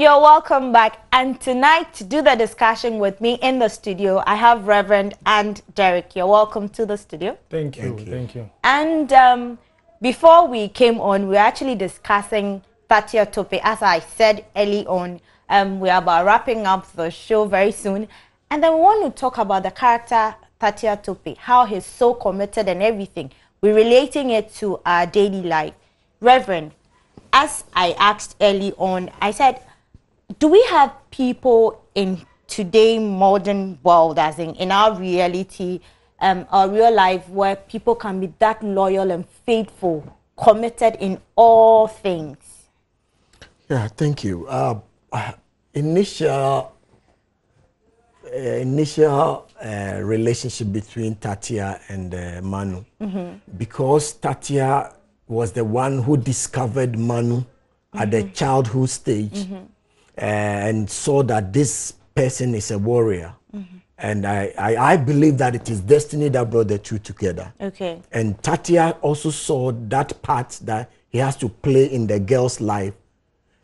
You're welcome back. And tonight, to do the discussion with me in the studio, I have Reverend and Derek. You're welcome to the studio. Thank you. Thank you. And before we came on, we were actually discussing Tatia Tope. As I said early on, we are about wrapping up the show very soon. And then we want to talk about the character Tatia Tope, how he's so committed and everything. We're relating it to our daily life. Reverend, as I asked early on, I said, do we have people in today's modern world, as in our reality, our real life, where people can be that loyal and faithful, committed in all things? Yeah, thank you. Initial relationship between Tatia and Manu, because Tatia was the one who discovered Manu at the childhood stage. And saw that this person is a warrior. And I believe that it is destiny that brought the two together. Okay. And Tatia also saw that part that he has to play in the girl's life.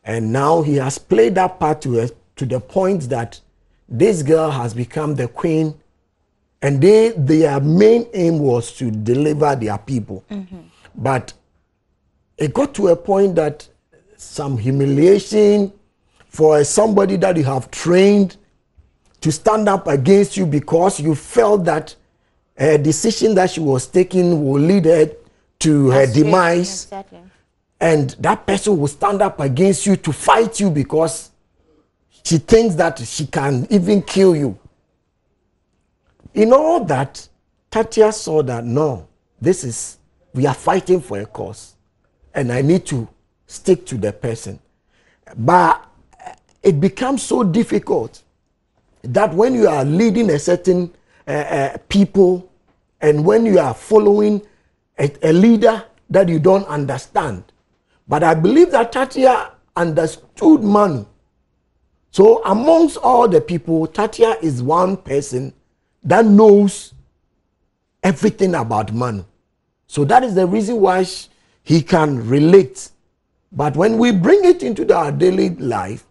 And now he has played that part to the point that this girl has become the queen. And their main aim was to deliver their people. But it got to a point that some humiliation for somebody that you have trained to stand up against you because you felt that a decision that she was taking will lead her to her demise. Exactly. And that person will stand up against you to fight you because she thinks that she can even kill you. In all that, Tatia saw that, no, we are fighting for a cause. And I need to stick to the person. But it becomes so difficult that when you are leading a certain people and when you are following a leader that you don't understand. But I believe that Tatia understood Manu. So amongst all the people, Tatia is one person that knows everything about Manu. So that is the reason why he can relate. But when we bring it into our daily life,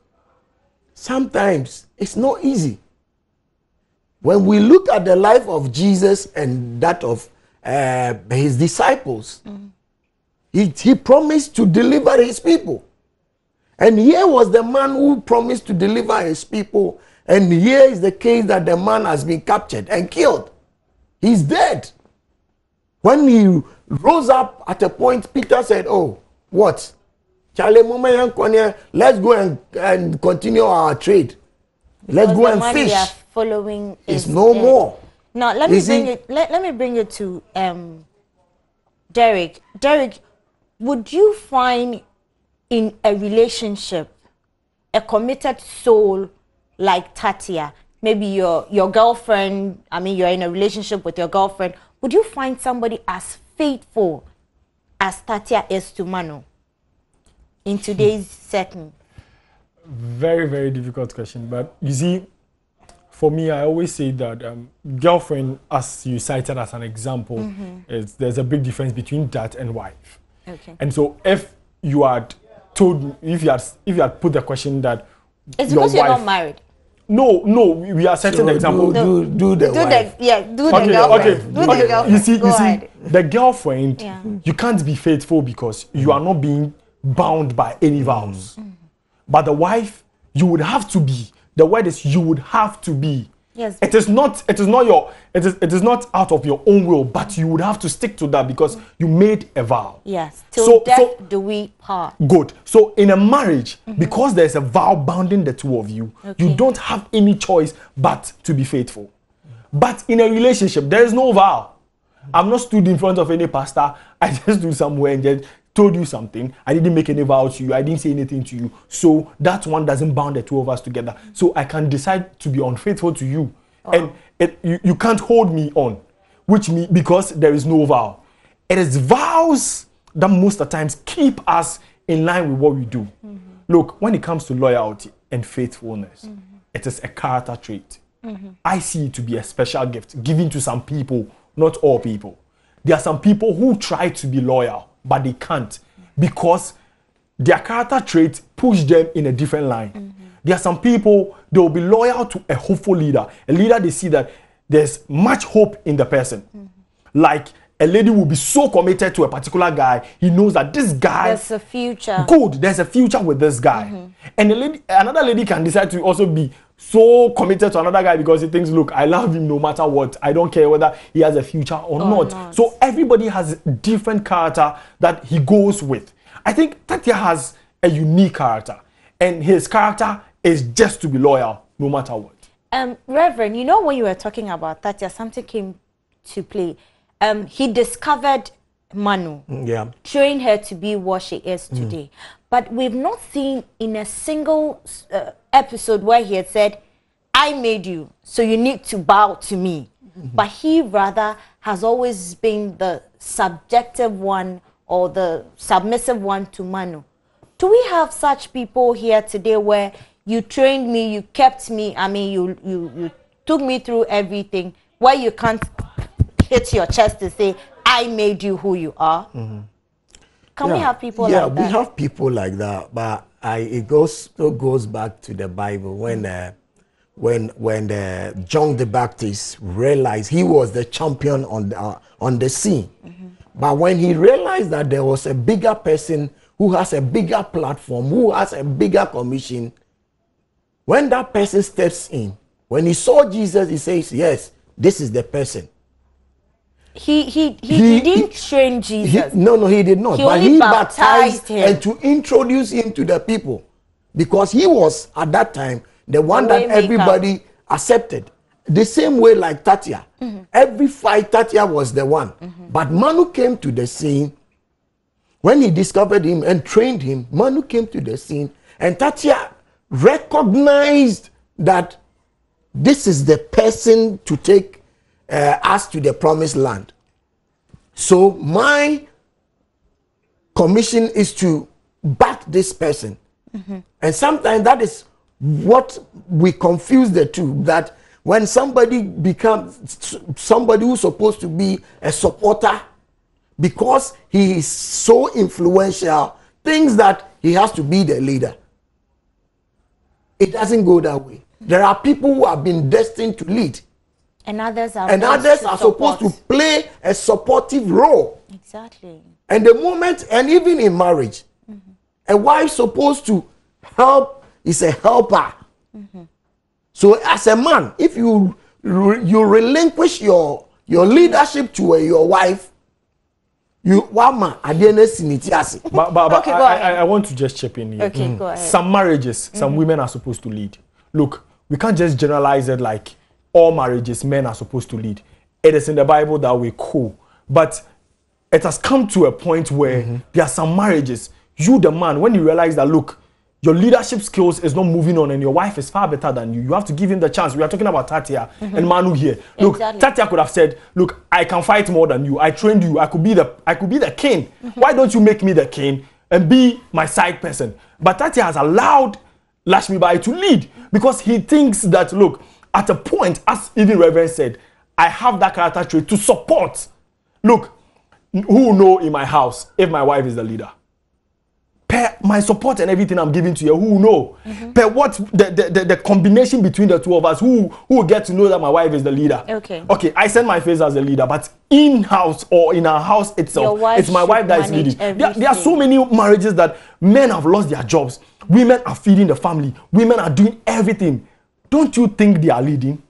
sometimes it's not easy. When we look at the life of Jesus and that of his disciples, he promised to deliver his people. And here was the man who promised to deliver his people. And here is the case that the man has been captured and killed. He's dead. When he rose up at a point, Peter said, oh, what? Charlie, let's go and continue our trade. Let's go and fish. We are following is no dead. More. Now let me bring it to Derek. Derek, would you find in a relationship a committed soul like Tatia? Maybe your girlfriend. I mean, you're in a relationship with your girlfriend. Would you find somebody as faithful as Tatia is to Manu? In today's setting? Very, very difficult question. But you see, for me, I always say that girlfriend, as you cited as an example, there's a big difference between that and wife. Okay. And so if you had told, if you had put the question that it's because you're not married. No, we are setting the example. Do the wife. Do the girlfriend. Okay. You see, the girlfriend, you can't be faithful because you are not being bound by any vows. But the wife, you would have to be. The word is you would have to be. Yes. It is not out of your own will, but you would have to stick to that because you made a vow. Yes. Till death do we part. Good. So in a marriage, because there's a vow bounding the two of you, you don't have any choice but to be faithful. But in a relationship, there is no vow. I'm not stood in front of any pastor. I just do somewhere and just told you something. I didn't make any vow to you. I didn't say anything to you. So that one doesn't bound the two of us together. So I can decide to be unfaithful to you. And you can't hold me on, which means because there is no vow. It is vows that most of the times keep us in line with what we do. Look, when it comes to loyalty and faithfulness, it is a character trait. I see it to be a special gift given to some people, not all people. There are some people who try to be loyal, but they can't because their character traits push them in a different line. There are some people, they will be loyal to a hopeful leader. A leader, they see that there's much hope in the person. Like a lady will be so committed to a particular guy, he knows that this guy, there's a future. Good, there's a future with this guy. And another lady can decide to also be so committed to another guy because he thinks, look, I love him no matter what. I don't care whether he has a future or not. So everybody has different character that he goes with. I think Tatia has a unique character, and his character is just to be loyal no matter what. Reverend, you know, when you were talking about Tatia, something came to play. He discovered Manu, trained her to be what she is today. But we've not seen in a single episode where he had said, I made you, so you need to bow to me. But he rather has always been the subjective one or the submissive one to Manu. Do we have such people here today where you trained me, you kept me, I mean, you took me through everything, where you can't hit your chest to say, I made you who you are? Can we have people like that? Yeah, we have people like that, but it goes back to the Bible when John the Baptist realized he was the champion on the scene. But when he realized that there was a bigger person who has a bigger platform, who has a bigger commission, when that person steps in, when he saw Jesus, he says, yes, this is the person. He didn't train Jesus. No, he did not. But he baptized him. And to introduce him to the people. Because he was, at that time, the one that everybody accepted. The same way like Tatia. Every fight, Tatia was the one. But Manu came to the scene. When he discovered him and trained him, Manu came to the scene. And Tatia recognized that this is the person to take us to the promised land. So my commission is to back this person. And sometimes that is what we confuse the two, that when somebody becomes somebody who's supposed to be a supporter, because he is so influential, thinks that he has to be the leader. It doesn't go that way. There are people who have been destined to lead. And others are supposed to play a supportive role. Exactly. And the moment, and even in marriage, a wife supposed to help is a helper. So as a man, if you relinquish your leadership to your wife, you wama but okay, I want to just chip in here. Okay, go ahead. Some marriages, some women are supposed to lead. Look, we can't just generalize it like all marriages men are supposed to lead. It is in the Bible that we cool, but it has come to a point where there are some marriages, you the man, when you realize that, look, your leadership skills is not moving on and your wife is far better than you, you have to give him the chance. We are talking about Tatia and Manu here. Look, Tatia could have said, look, I can fight more than you, I trained you, I could be the king. Why don't you make me the king and be my side person? But Tatia has allowed Lashmibai to lead because he thinks that, look, at a point, as even Reverend said, I have that character trait to support. Look, who will know in my house if my wife is the leader? Per my support and everything I'm giving to you, who will know? Per what the combination between the two of us, who will get to know that my wife is the leader? Okay, I send my face as a leader, but in-house or in our house itself, it's my wife that is leading. There are so many marriages that men have lost their jobs. Women are feeding the family. Women are doing everything. Don't you think they are leading?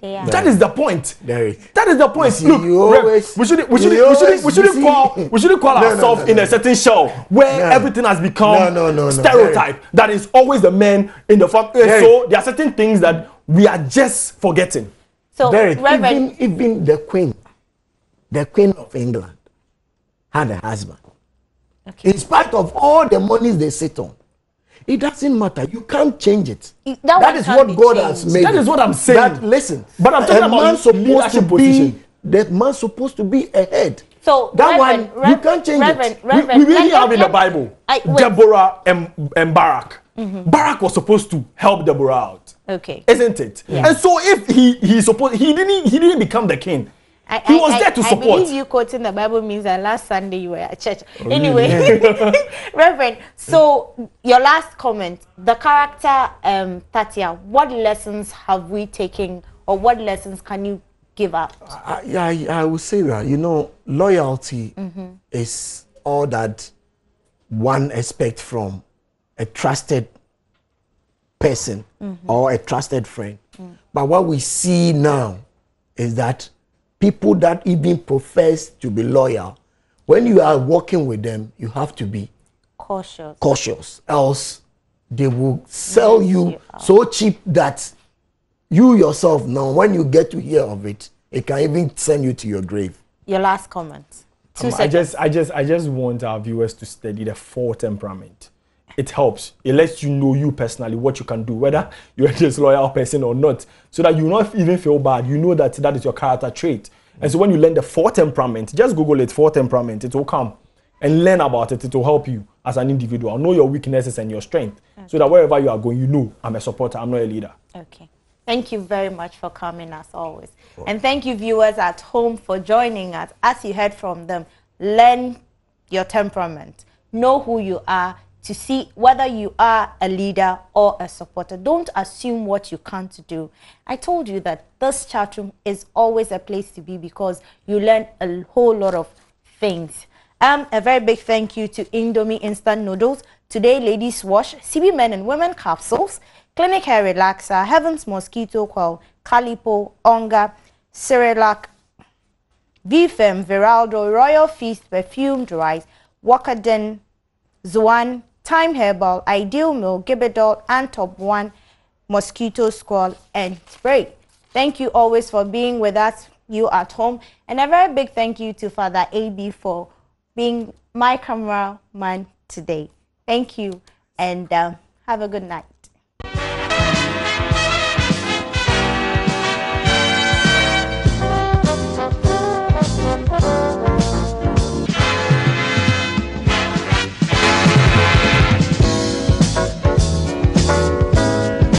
Yeah. That is the point. Derek. That is the point. See, look, we shouldn't call ourselves in a certain shell where everything has become stereotype. That is always the men in the family. So there are certain things that we are just forgetting. So Derek, even the Queen of England had a husband. In spite of all the monies they sit on. It doesn't matter. You can't change it. That is what God has made. That is what I'm saying. That, listen, but I'm talking about leadership position. That man's supposed to be ahead. So that you can't change it. We really have in the Bible Deborah and Barak. Barak was supposed to help Deborah out. Okay. Isn't it? Yeah. And so if he didn't become the king. He was there to support. I believe you quoting the Bible means that last Sunday you were at church. Anyway, Reverend, so your last comment, the character, Tatia, what lessons have we taken, or what lessons can you give out? I would say that, you know, loyalty is all that one expects from a trusted person or a trusted friend. But what we see now is that people that even profess to be loyal, when you are working with them, you have to be cautious, else they will sell you so cheap that you yourself know when you get to hear of it, it can even send you to your grave. Your last comment. 2 seconds. I just want our viewers to study the 4 temperament. It helps. It lets you know you personally what you can do, whether you're just a loyal person or not, so that you not even feel bad. You know that that is your character trait. And so when you learn the 4 temperament, just Google it, 4 temperament, it will come. And learn about it. It will help you as an individual. Know your weaknesses and your strength. Okay. So that wherever you are going, you know, I'm a supporter, I'm not a leader. Okay. Thank you very much for coming as always. Wow. And thank you viewers at home for joining us. As you heard from them, learn your temperament. Know who you are to see whether you are a leader or a supporter. Don't assume what you can't do. I told you that this chat room is always a place to be because you learn a whole lot of things. A very big thank you to Indomie Instant Noodles, Today Ladies Wash, CB Men and Women Capsules, Clinic Hair Relaxer, Heaven's Mosquito Coil, Calipo, Onga, Cerelac, BFM, Viraldo, Royal Feast, Perfumed Rice, Wakaden, Zuan, Time Herbal, Ideal Milk, Gibidol, and Top 1, Mosquito Squall, and Spray. Thank you always for being with us, you at home. And a very big thank you to Father AB for being my cameraman today. Thank you, and have a good night.